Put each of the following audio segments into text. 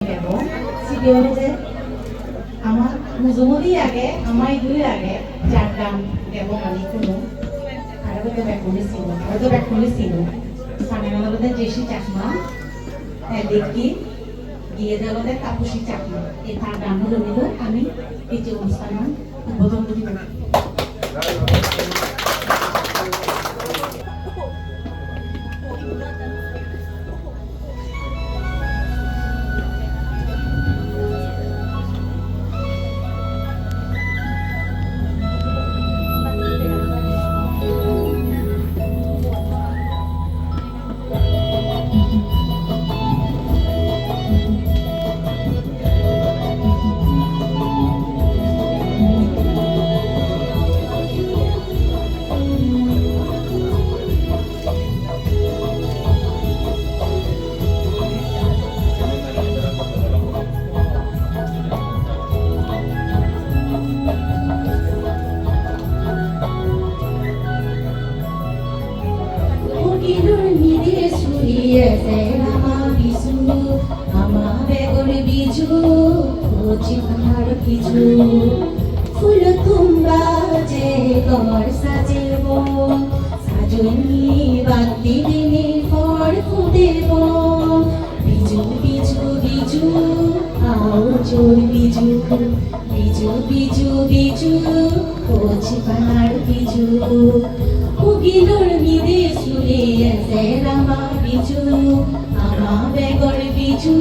দেব CD হলে যে আমার মুজুমদি আগে আমায় দুই আগে যার গান দেব আমি কোনো আর হয়তো ব্যাক করেছিল সামনে জেসি চাকমা দেখি গিয়ে দেওয়ালে তাপসী চাকমা এই তার গানগুলো নিল আমি এই যে অনুষ্ঠান উদ্বোধন করি ফুল তুম্বা যে কর সাজেব সাজনি বাতি দিনে ফর ফুদেব বিজু বিজু বিজু আও জোর বিজু বিজু বিজু বিজু কোচি পাহাড় বিজু উগিলোর মিদে সুরে এসে রামা বিজু আমা বেগর বিজু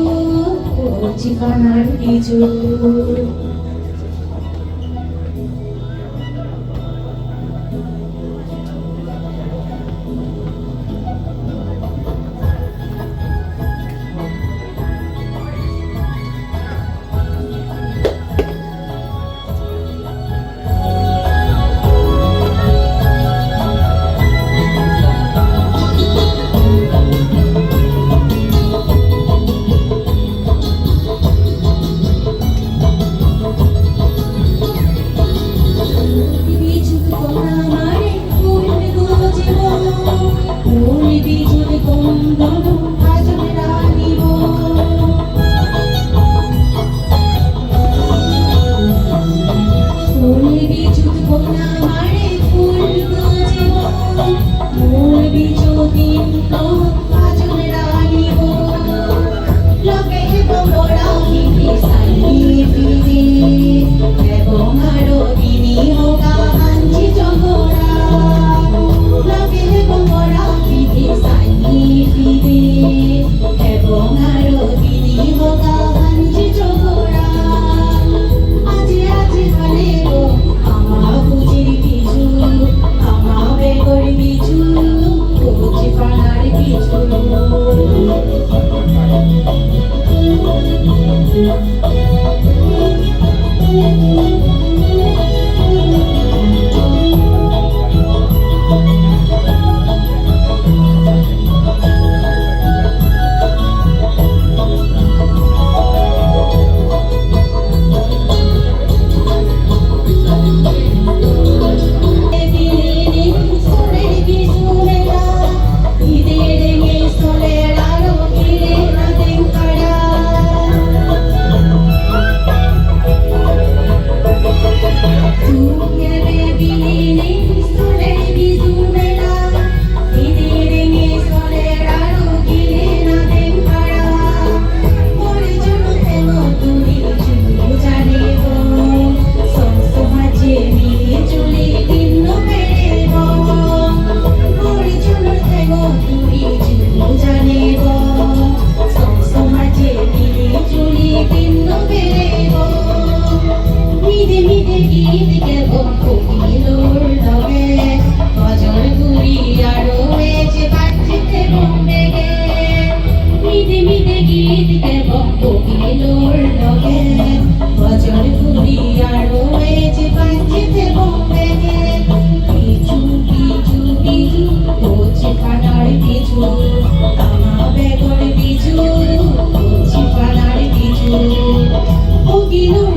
কোচি পাহাড় বিজু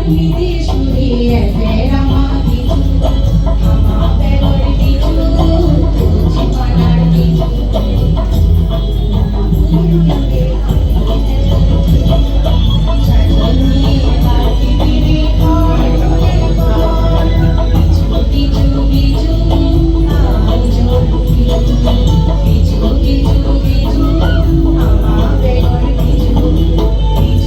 Lord,